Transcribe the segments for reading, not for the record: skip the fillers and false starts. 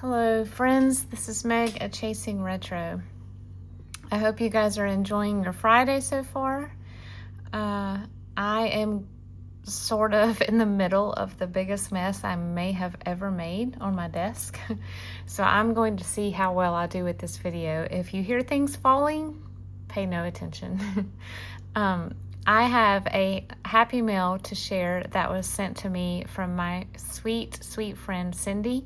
Hello friends, this is Meg at Chasing Retro. I hope you guys are enjoying your Friday so far. I am sort of in the middle of the biggest mess I may have ever made on my desk. So I'm going to see how well I do with this video. If you hear things falling, pay no attention. I have a happy mail to share that was sent to me from my sweet, sweet friend Cindy.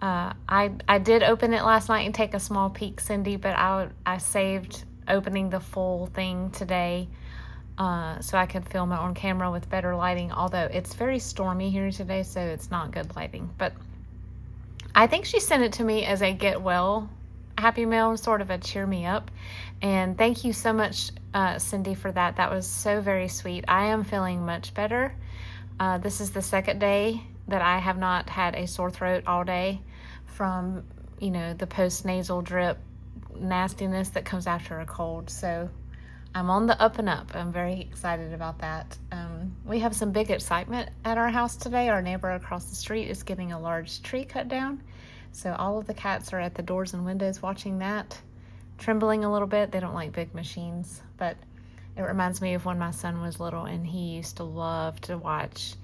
I did open it last night and take a small peek, Cindy, but I saved opening the full thing today so I could film it on camera with better lighting, although it's very stormy here today, so it's not good lighting. But I think she sent it to me as a get well happy mail, sort of a cheer me up. And thank you so much, Cindy, for that. That was so very sweet. I am feeling much better. This is the second day that I have not had a sore throat all day from, the post-nasal drip nastiness that comes after a cold. So I'm on the up and up. I'm very excited about that. We have some big excitement at our house today. Our neighbor across the street is getting a large tree cut down. So all of the cats are at the doors and windows watching that, trembling a little bit. They don't like big machines, but it reminds me of when my son was little and he used to love to watch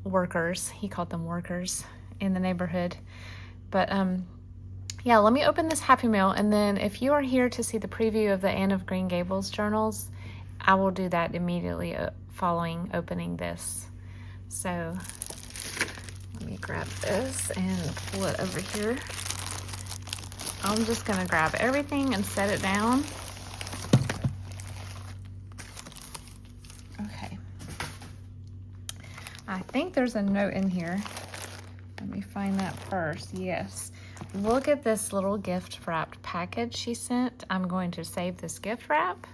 workers. He called them workers in the neighborhood. But yeah, let me open this happy mail, and then if you are here to see the preview of the Anne of Green Gables journals, I will do that immediately following opening this. So let me grab this and pull it over here. I'm just going to grab everything and set it down. Okay. I think there's a note in here. Let me find that first. Yes. Look at this little gift wrapped package she sent. I'm going to save this gift wrap.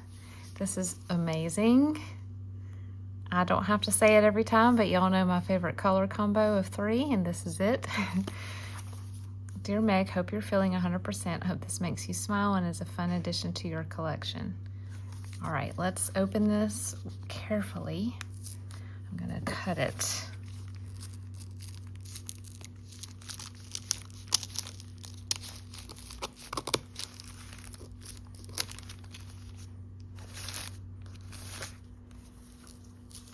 This is amazing. I don't have to say it every time, but y'all know my favorite color combo of 3, and this is it. Dear Meg, hope you're feeling 100%. Hope this makes you smile and is a fun addition to your collection. All right, let's open this carefully. I'm gonna cut it.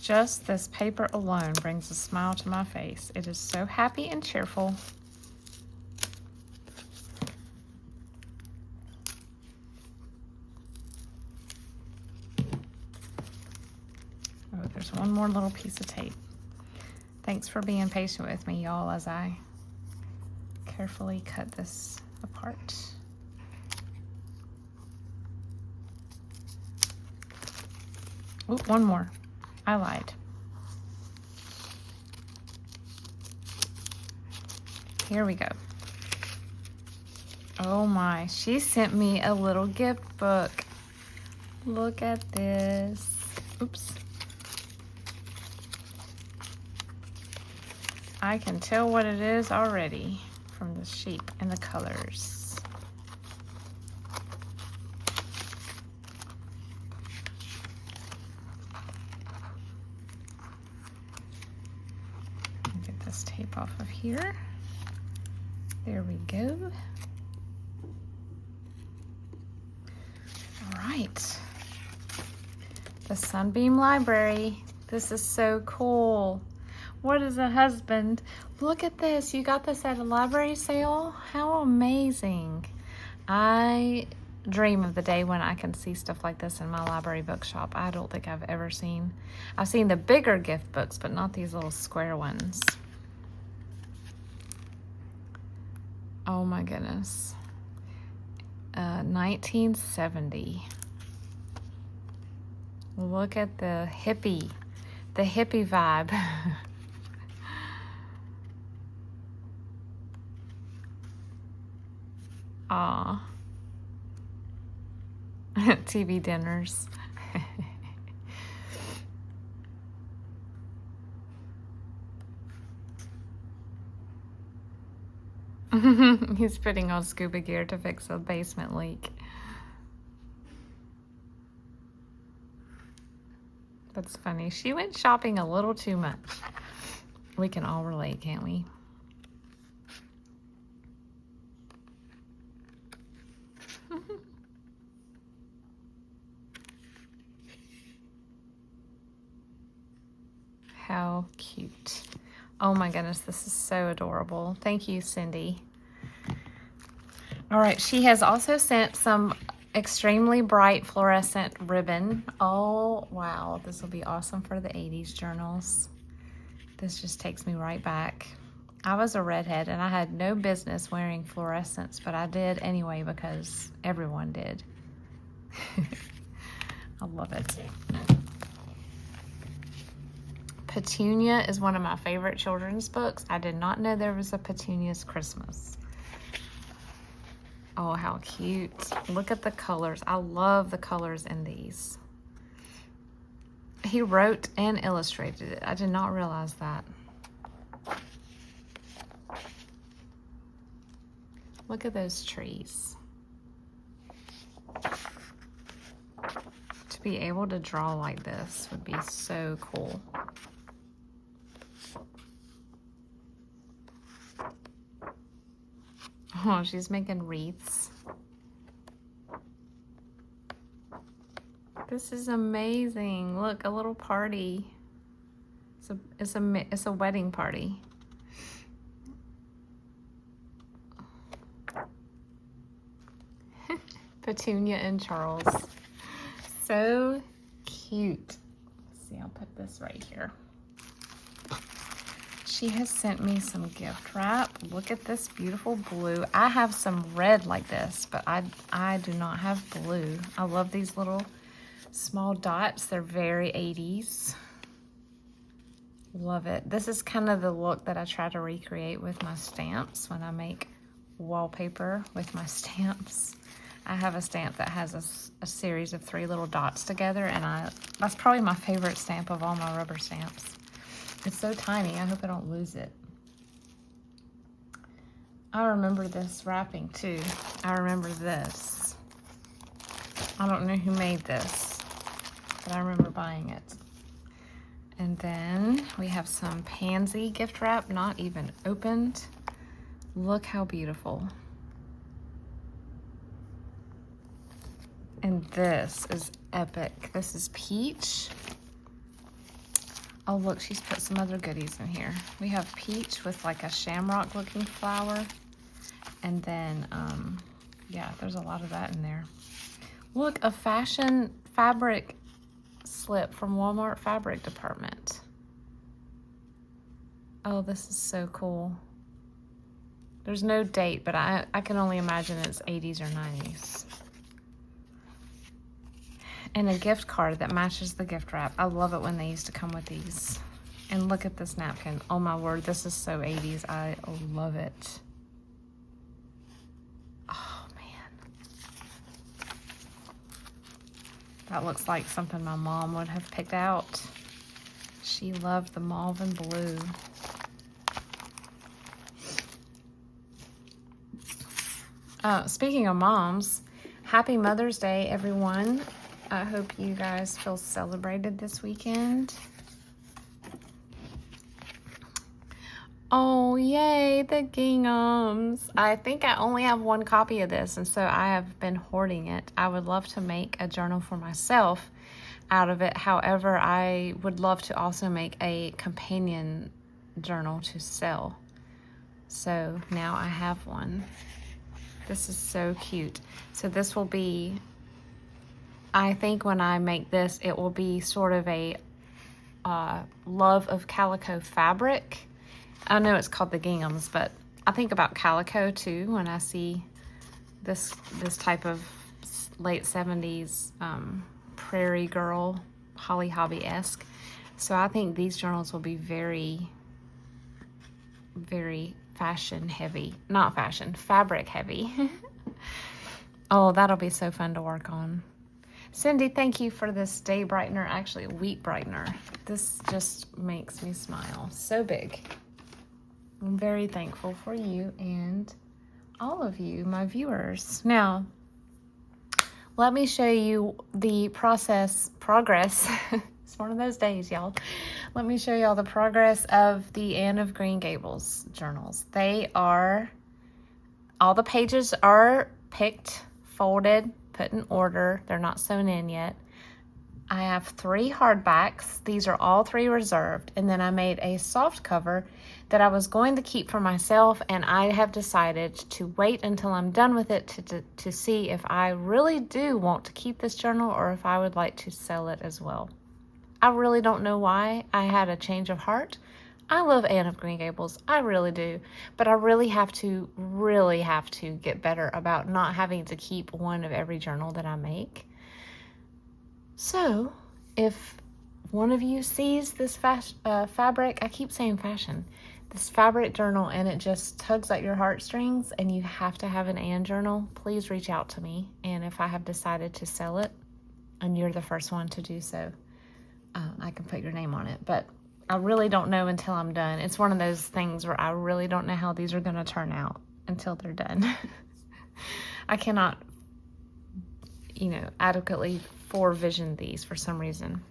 Just this paper alone brings a smile to my face. It is so happy and cheerful. Oh, there's one more little piece of tape. Thanks for being patient with me, y'all, as I carefully cut this apart. Oh, one more. I lied. Here we go. Oh my, she sent me a little gift book. Look at this. Oops. I can tell what it is already from the shape and the colors. Get this tape off of here. There we go. All right. The Sunbeam Library. This is so cool. What is a husband? Look at this. You got this at a library sale? How amazing. I dream of the day when I can see stuff like this in my library bookshop. I don't think I've ever seen. I've seen the bigger gift books, but not these little square ones. Oh my goodness. 1970. Look at the hippie vibe. Aw. TV dinners. He's putting on scuba gear to fix a basement leak. That's funny. She went shopping a little too much. We can all relate, can't we? cute. Oh my goodness, this is so adorable. Thank you, Cindy. All right, she has also sent some extremely bright fluorescent ribbon. Oh, wow, this will be awesome for the 80s journals. This just takes me right back. I was a redhead and I had no business wearing fluorescents, but I did anyway because everyone did. I love it. Petunia is one of my favorite children's books. I did not know there was a Petunia's Christmas. Oh, how cute. Look at the colors. I love the colors in these. He wrote and illustrated it. I did not realize that. Look at those trees. To be able to draw like this would be so cool. Oh, she's making wreaths. This is amazing. Look, a little party. It's a wedding party. Petunia and Charles. So cute. Let's see, I'll put this right here. She has sent me some gift wrap. Look at this beautiful blue. I have some red like this, but I do not have blue. I love these little small dots. They're very 80s. Love it. This is kind of the look that I try to recreate with my stamps when I make wallpaper with my stamps. I have a stamp that has a series of 3 little dots together, and that's probably my favorite stamp of all my rubber stamps. It's so tiny, I hope I don't lose it. I remember this wrapping too. I remember this. I don't know who made this, but I remember buying it. And then we have some pansy gift wrap, not even opened. Look how beautiful. And this is epic. This is peach. Oh, look, she's put some other goodies in here. We have peach with like a shamrock looking flower. And then, yeah, there's a lot of that in there. Look, a fashion fabric slip from Walmart fabric department. Oh, this is so cool. There's no date, but I can only imagine it's 80s or 90s. And a gift card that matches the gift wrap. I love it when they used to come with these. And look at this napkin. Oh my word, this is so 80s. I love it. Oh man. That looks like something my mom would have picked out. She loved the mauve and blue. Speaking of moms, happy Mother's Day, everyone. I hope you guys feel celebrated this weekend. Oh, yay, the ginghams. I think I only have one copy of this, and so I have been hoarding it. I would love to make a journal for myself out of it. However, I would love to also make a companion journal to sell. So now I have one. This is so cute. So this will be, I think when I make this, it will be sort of a love of calico fabric. I know it's called the ginghams, but I think about calico too when I see this type of late 70s prairie girl, Holly Hobby-esque. So I think these journals will be very, very fashion heavy. Not fashion, fabric heavy. Oh, that'll be so fun to work on. Cindy, thank you for this day brightener, actually week brightener. This just makes me smile. So big. I'm very thankful for you and all of you, my viewers. Now, let me show you the progress. It's one of those days, y'all. Let me show you all the progress of the Anne of Green Gables journals. All the pages are picked, folded, put in order. They're not sewn in yet. I have 3 hardbacks. These are all 3 reserved. And then I made a soft cover that I was going to keep for myself, and I have decided to wait until I'm done with it to see if I really do want to keep this journal or if I would like to sell it as well. I really don't know why I had a change of heart. I love Anne of Green Gables, I really do, but I really have to get better about not having to keep one of every journal that I make. So, if one of you sees this fabric, I keep saying fashion, this fabric journal, and it just tugs at your heartstrings and you have to have an Anne journal, please reach out to me. And if I have decided to sell it and you're the first one to do so, I can put your name on it. But I really don't know until I'm done. It's one of those things where I really don't know how these are going to turn out until they're done. I cannot, adequately forevision these for some reason.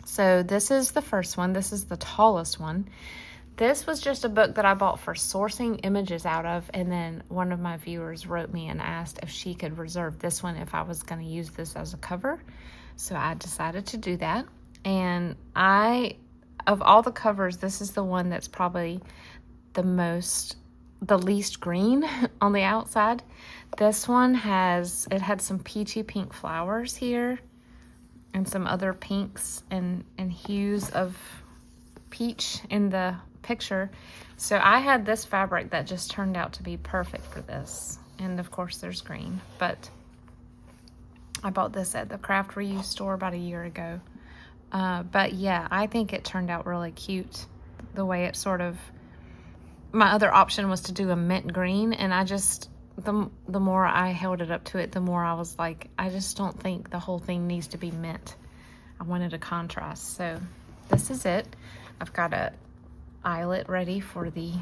So this is the first one. This is the tallest one. This was just a book that I bought for sourcing images out of, and then one of my viewers wrote me and asked if she could reserve this one if I was going to use this as a cover. So I decided to do that. And of all the covers, this is the one that's probably the least green on the outside. This one had some peachy pink flowers here and some other pinks and hues of peach in the picture. So I had this fabric that just turned out to be perfect for this. And of course there's green, but I bought this at the craft reuse store about a year ago. But yeah, I think it turned out really cute the way it my other option was to do a mint green, and the more I held it up to it, the more I was like, I just don't think the whole thing needs to be mint. I wanted a contrast. So this is it. I've got a eyelet ready for the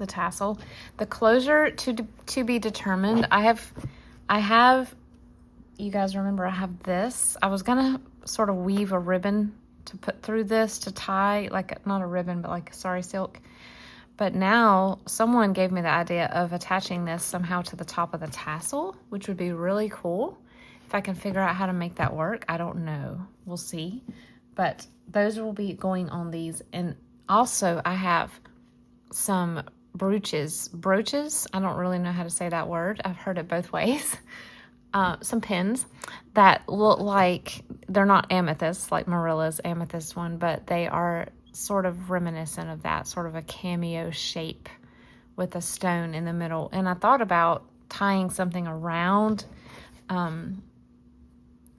tassel. The closure to be determined. I have, you guys remember I have this. I was gonna sort of weave a ribbon to put through this to tie, like not a ribbon, but like a sari silk. But now someone gave me the idea of attaching this somehow to the top of the tassel, which would be really cool. If I can figure out how to make that work, I don't know. We'll see. But those will be going on these. And also I have some brooches. I don't really know how to say that word. I've heard it both ways. Some pins that look like, they're not amethyst like Marilla's amethyst one, but they are sort of reminiscent of that, sort of a cameo shape with a stone in the middle. And I thought about tying something around,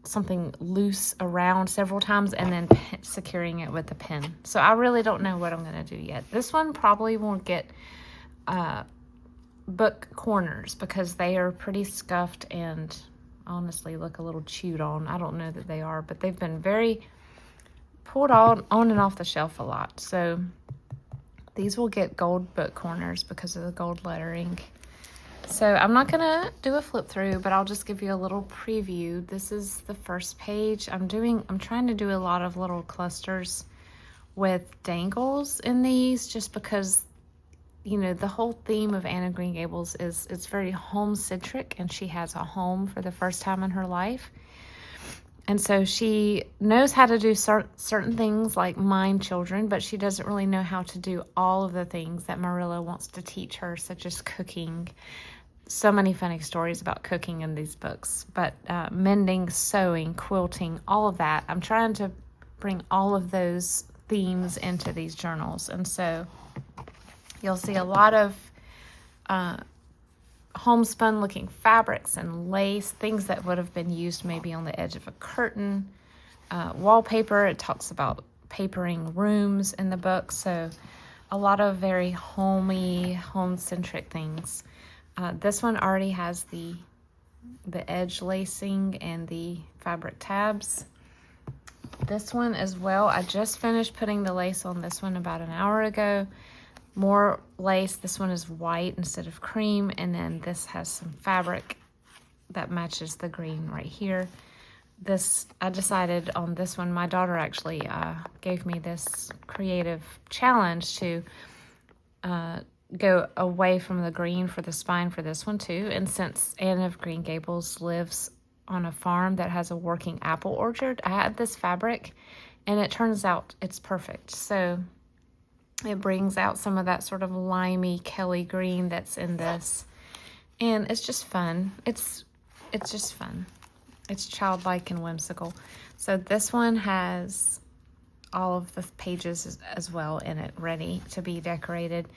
something loose around several times and then securing it with a pin. So I really don't know what I'm going to do yet. This one probably won't get book corners because they are pretty scuffed and honestly look a little chewed on. I don't know that they are, but they've been very pulled on and off the shelf a lot. So these will get gold book corners because of the gold lettering. So I'm not gonna do a flip through, but I'll just give you a little preview. This is the first page. I'm trying to do a lot of little clusters with dangles in these just because, the whole theme of Anne of Green Gables is it's very home-centric, and she has a home for the first time in her life. And so she knows how to do certain things like mind children, but she doesn't really know how to do all of the things that Marilla wants to teach her, such as cooking. So many funny stories about cooking in these books, but mending, sewing, quilting, all of that. I'm trying to bring all of those themes into these journals. And so you'll see a lot of homespun looking fabrics and lace, things that would have been used maybe on the edge of a curtain. Wallpaper, it talks about papering rooms in the book. So a lot of very homey, home-centric things. This one already has the edge lacing and the fabric tabs. This one as well, I just finished putting the lace on this one about an hour ago. More lace. This one is white instead of cream, and then this has some fabric that matches the green right here. I decided on this one, my daughter actually gave me this creative challenge to go away from the green for the spine for this one too. And since Anne of Green Gables lives on a farm that has a working apple orchard. I had this fabric, and it turns out it's perfect. So it brings out some of that sort of limey Kelly green that's in this. And it's just fun. It's just fun. It's childlike and whimsical. So this one has all of the pages as well in it, ready to be decorated.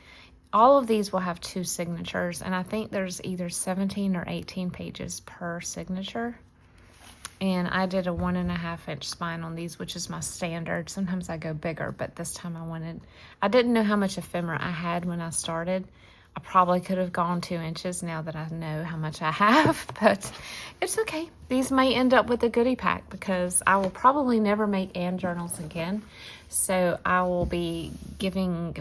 All of these will have 2 signatures, and I think there's either 17 or 18 pages per signature. And I did a 1.5 inch spine on these, which is my standard. Sometimes I go bigger, but this time I didn't know how much ephemera I had when I started. I probably could have gone 2 inches now that I know how much I have, but it's okay. These may end up with a goodie pack because I will probably never make Ann journals again. So I will be giving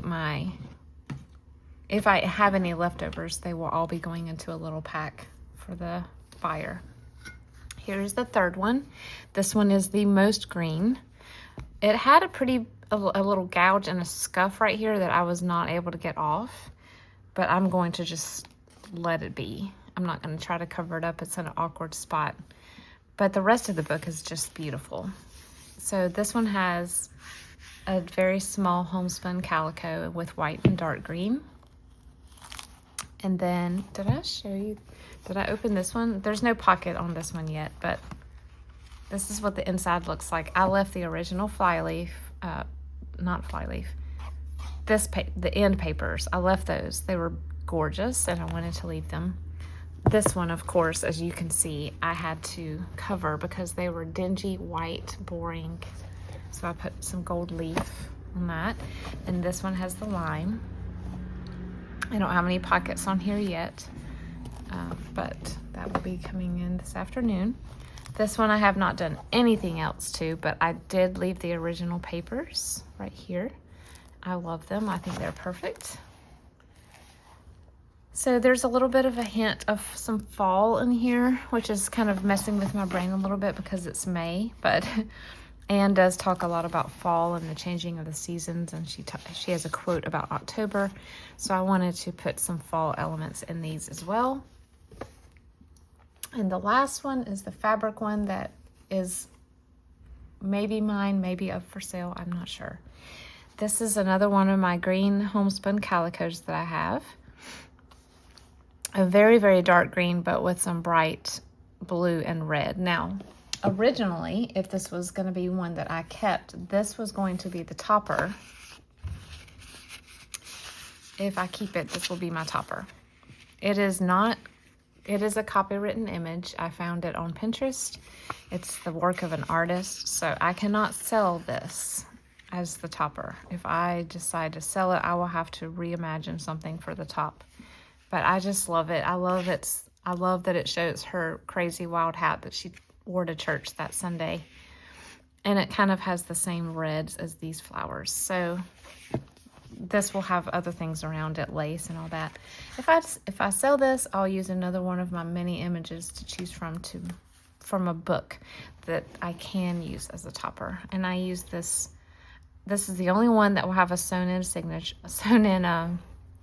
if I have any leftovers, they will all be going into a little pack for the fire. Here's the third one. This one is the most green. It had a little gouge and a scuff right here that I was not able to get off, but I'm going to just let it be. I'm not going to try to cover it up. It's in an awkward spot. But the rest of the book is just beautiful. So this one has a very small homespun calico with white and dark green. And then, did I open this one? There's no pocket on this one yet, but this is what the inside looks like. I left the original flyleaf, not flyleaf, the end papers. I left those. They were gorgeous, and I wanted to leave them. This one, of course, as you can see, I had to cover because they were dingy, white, boring. So I put some gold leaf on that. And this one has the lime. I don't have any pockets on here yet, but that will be coming in this afternoon. This one I have not done anything else to, but I did leave the original papers right here. I love them. I think they're perfect. So there's a little bit of a hint of some fall in here, which is kind of messing with my brain a little bit because it's May, but Anne does talk a lot about fall and the changing of the seasons, and she has a quote about October, so I wanted to put some fall elements in these as well. And the last one is the fabric one that is maybe mine, maybe up for sale, I'm not sure. This is another one of my green homespun calicos that I have. A very, very dark green, but with some bright blue and red. Now, originally, if this was going to be one that I kept, this was going to be the topper. If I keep it, this will be my topper. It is not, it is a copywritten image. I found it on Pinterest. It's the work of an artist, so I cannot sell this as the topper. If I decide to sell it, I will have to reimagine something for the top. But I just love it. I love that it shows her crazy wild hat that she wore to church that Sunday. And it kind of has the same reds as these flowers. So this will have other things around it, lace and all that. If I sell this, I'll use another one of my many images to choose from a book that I can use as a topper. And I use this. This is the only one that will have a sewn-in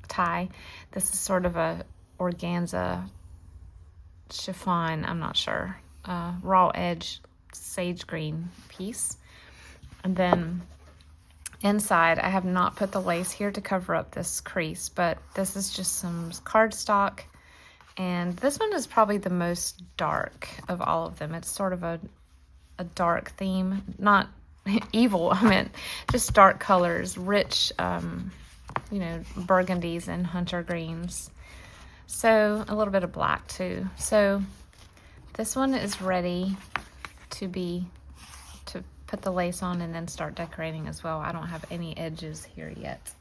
tie. This is sort of a organza chiffon, I'm not sure, raw edge sage green piece. And then inside, I have not put the lace here to cover up this crease, but this is just some cardstock. And this one is probably the most dark of all of them. It's sort of a dark theme, not evil, I meant just dark colors, rich, burgundies and hunter greens. So a little bit of black too. So this one is ready to put the lace on and then start decorating as well. I don't have any edges here yet.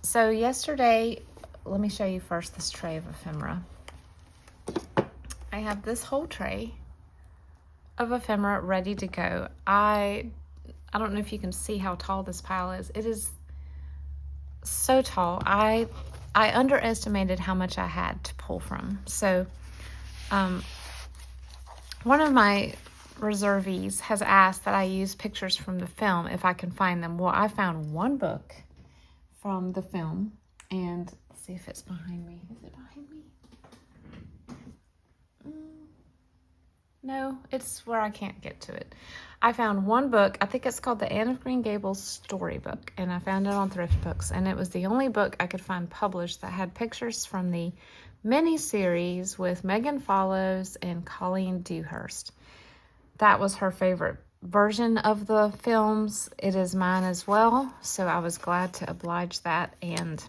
So yesterday, let me show you first this tray of ephemera. I have this whole tray of ephemera ready to go. I don't know if you can see how tall this pile is. It is so tall. I underestimated how much I had to pull from. So one of my reservees has asked that I use pictures from the film if I can find them. Well, I found one book from the film, and let's see if it's behind me. Is it behind me? No, it's where I can't get to it. I found one book, I think it's called the Anne of Green Gables storybook, and I found it on Thrift Books, and it was the only book I could find published that had pictures from the mini-series with Megan Follows and Colleen Dewhurst. That was her favorite version of the films. It is mine as well, so I was glad to oblige that. And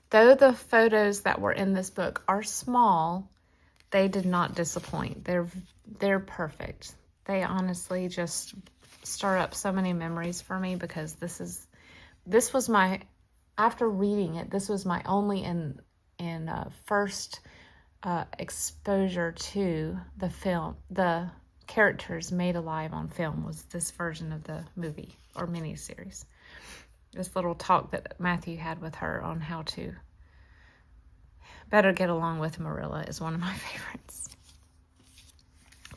though the photos that were in this book are small, they did not disappoint. They're perfect. They honestly just stir up so many memories for me, because this was my, after reading it, this was my only first exposure to the film, the characters made alive on film, was this version of the movie or miniseries. This little talk that Matthew had with her on how to better get along with Marilla is one of my favorites.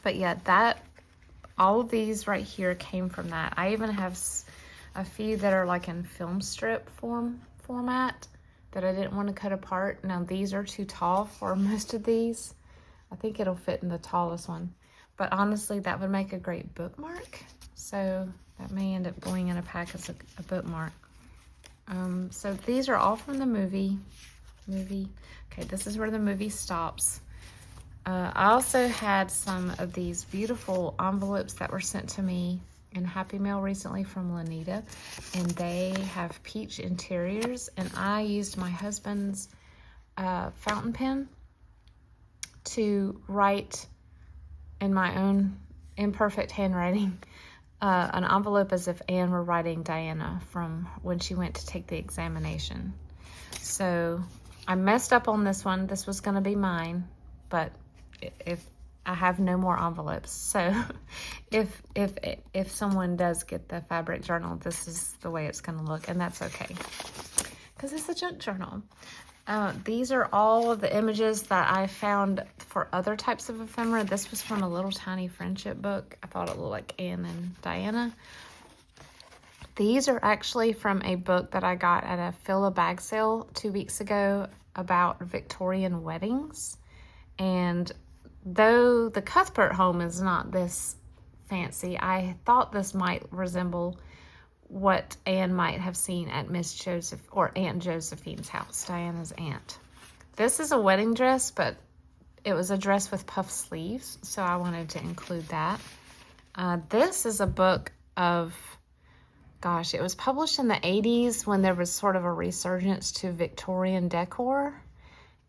But yeah, all of these right here came from that. I even have a few that are like in film strip format that I didn't want to cut apart. Now these are too tall for most of these. I think it'll fit in the tallest one. But honestly, that would make a great bookmark. So that may end up going in a pack as a bookmark. So these are all from the movie. Okay, this is where the movie stops. I also had some of these beautiful envelopes that were sent to me in Happy Mail recently from Lanita, and they have peach interiors, and I used my husband's fountain pen to write in my own imperfect handwriting an envelope as if Anne were writing Diana from when she went to take the examination. So I messed up on this one. This was going to be mine, but if I have no more envelopes, so if someone does get the fabric journal, this is the way it's going to look, and that's okay, because it's a junk journal. These are all of the images that I found for other types of ephemera. This was from a little tiny friendship book. I thought it looked like Anne and Diana. These are actually from a book that I got at a Fill a Bag sale 2 weeks ago about Victorian weddings. And though the Cuthbert home is not this fancy, I thought this might resemble what Anne might have seen at Miss Joseph or Aunt Josephine's house, Diana's aunt. This is a wedding dress, but it was a dress with puff sleeves, so I wanted to include that. This is a book of, gosh, it was published in the 80s when there was sort of a resurgence to Victorian decor.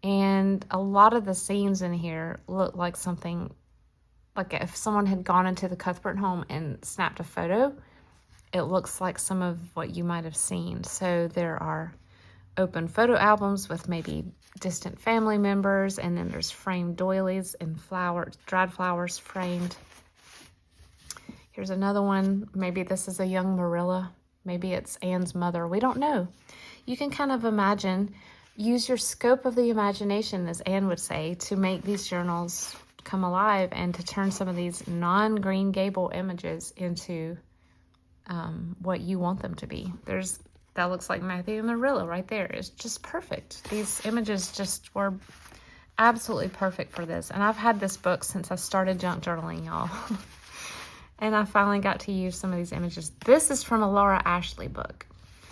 And a lot of the scenes in here look like something, like if someone had gone into the Cuthbert home and snapped a photo, it looks like some of what you might have seen. So there are open photo albums with maybe distant family members, and then there's framed doilies and dried flowers framed. Here's another one. Maybe this is a young Marilla. Maybe it's Anne's mother. We don't know. You can kind of imagine, use your scope of the imagination, as Anne would say, to make these journals come alive and to turn some of these non-Green Gable images into what you want them to be. That looks like Matthew and Marilla right there. It's just perfect. These images just were absolutely perfect for this. And I've had this book since I started junk journaling, y'all. And I finally got to use some of these images. This is from a Laura Ashley book.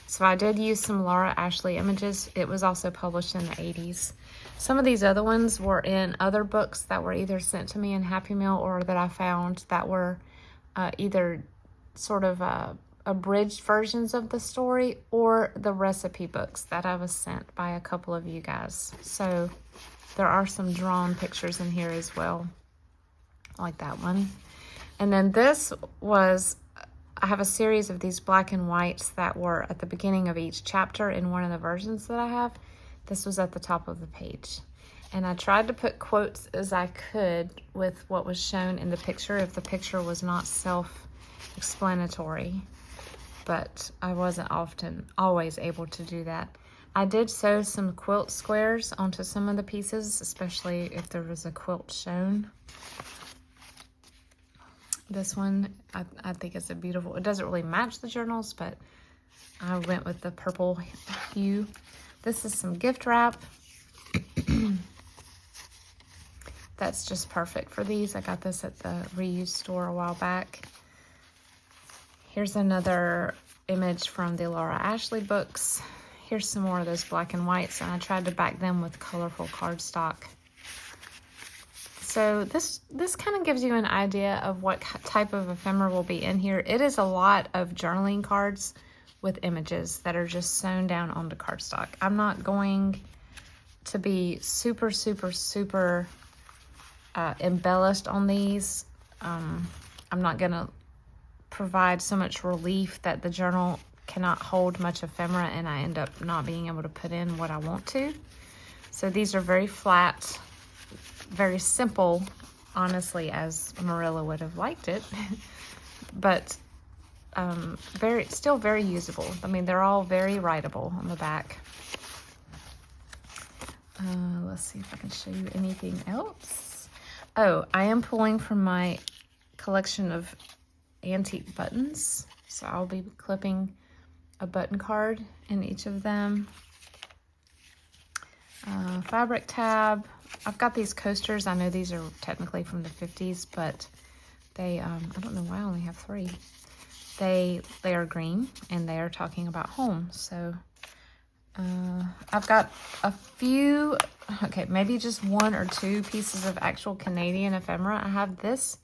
So I did use some Laura Ashley images. It was also published in the 80s. Some of these other ones were in other books that were either sent to me in Happy Mail or that I found that were either sort of abridged versions of the story or the recipe books that I was sent by a couple of you guys. So there are some drawn pictures in here as well, like that one. And then this was, I have a series of these black and whites that were at the beginning of each chapter in one of the versions that I have. This was at the top of the page. And I tried to put quotes as I could with what was shown in the picture if the picture was not self-explanatory. But I wasn't always able to do that. I did sew some quilt squares onto some of the pieces, especially if there was a quilt shown. This one, I think it's a beautiful, it doesn't really match the journals, but I went with the purple hue. This is some gift wrap. that's just perfect for these. I got this at the reuse store a while back. Here's another image from the Laura Ashley books. Here's some more of those black and whites, and I tried to back them with colorful cardstock. So this kind of gives you an idea of what type of ephemera will be in here. It is a lot of journaling cards with images that are just sewn down onto cardstock. I'm not going to be super embellished on these. I'm not going to provide so much relief that the journal cannot hold much ephemera and I end up not being able to put in what I want to. So these are very flat, very simple, honestly, as Marilla would have liked it, but still very usable. I mean, they're all very writable on the back. Let's see if I can show you anything else. Oh, I am pulling from my collection of antique buttons, so I'll be clipping a button card in each of them. Fabric tab. I've got these coasters. I know these are technically from the 50s, but they, I don't know why I only have 3. They are green, and they are talking about home. So I've got a few, okay, maybe just 1 or 2 pieces of actual Canadian ephemera. I have this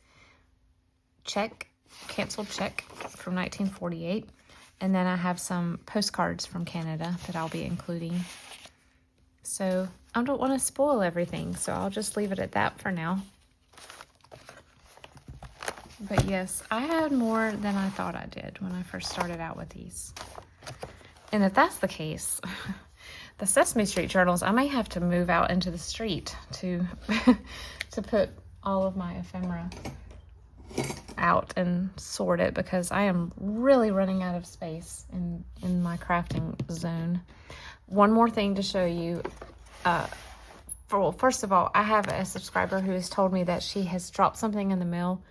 canceled check from 1948, and then I have some postcards from Canada that I'll be including. So I don't want to spoil everything, so I'll just leave it at that for now. But yes, I had more than I thought I did when I first started out with these. And if that's the case, the Sesame Street journals, I may have to move out into the street to to put all of my ephemera out and sort it, because I am really running out of space in my crafting zone. One more thing to show you. First of all, I have a subscriber who has told me that she has dropped something in the mail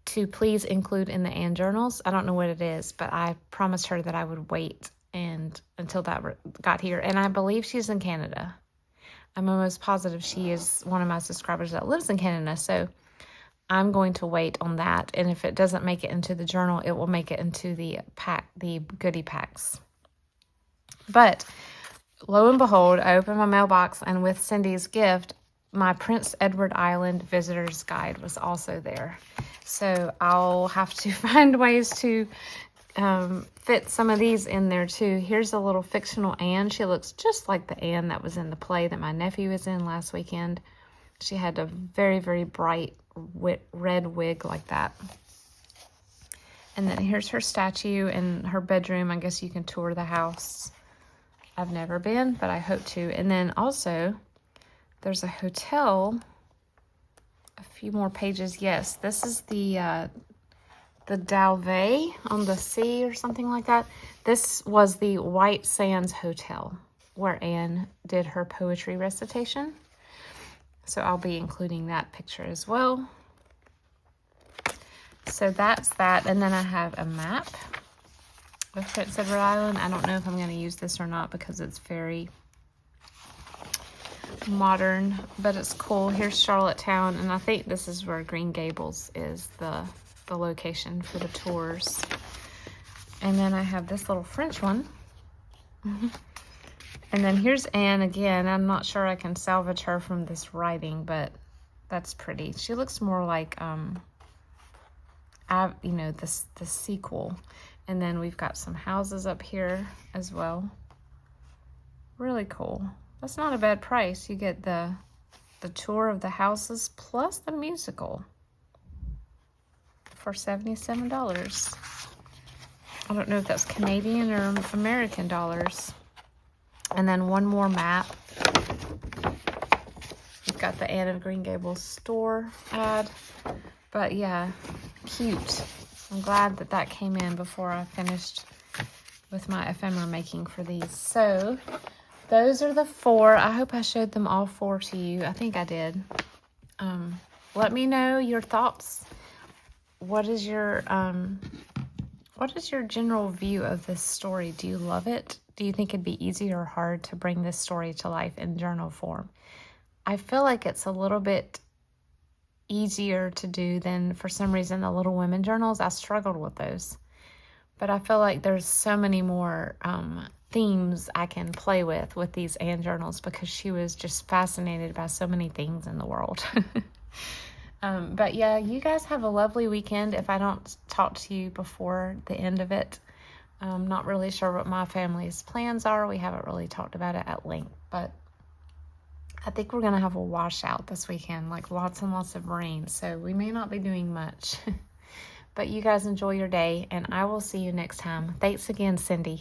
to please include in the Anne journals. I don't know what it is, but I promised her that I would wait until that got here. And I believe she's in Canada. I'm almost positive she is one of my subscribers that lives in Canada. So I'm going to wait on that. And if it doesn't make it into the journal, it will make it into the goodie packs. But lo and behold, I opened my mailbox, and with Cindy's gift, my Prince Edward Island Visitor's Guide was also there. So I'll have to find ways to fit some of these in there too. Here's a little fictional Anne. She looks just like the Anne that was in the play that my nephew was in last weekend. She had a very, very bright red wig like that. And then here's her statue in her bedroom. I guess you can tour the house. I've never been, but I hope to. And then also, there's a hotel. A few more pages. Yes, this is the Dalvey on the sea or something like that. This was the White Sands Hotel where Anne did her poetry recitation. So I'll be including that picture as well. So that's that. And then I have a map of Prince Edward Island. I don't know if I'm going to use this or not because it's very modern, but it's cool. Here's Charlottetown, and I think this is where Green Gables is the location for the tours. And then I have this little French one. And then here's Anne again. I'm not sure I can salvage her from this writing, but that's pretty. She looks more like the sequel. And then we've got some houses up here as well. Really cool. That's not a bad price. You get the tour of the houses plus the musical for $77. I don't know if that's Canadian or American dollars. And then one more map. We've got the Anne of Green Gables store ad. But yeah, cute. I'm glad that came in before I finished with my ephemera making for these. So those are the 4. I hope I showed them all 4 to you. I think I did. Let me know your thoughts. What is your general view of this story? Do you love it? Do you think it'd be easy or hard to bring this story to life in journal form? I feel like it's a little bit easier to do than, for some reason, the Little Women journals. I struggled with those. But I feel like there's so many more themes I can play with these Anne journals, because she was just fascinated by so many things in the world. But yeah, you guys have a lovely weekend. If I don't talk to you before the end of it, I'm not really sure what my family's plans are. We haven't really talked about it at length, but I think we're going to have a washout this weekend, like lots and lots of rain. So we may not be doing much. But you guys enjoy your day, and I will see you next time. Thanks again, Cindy.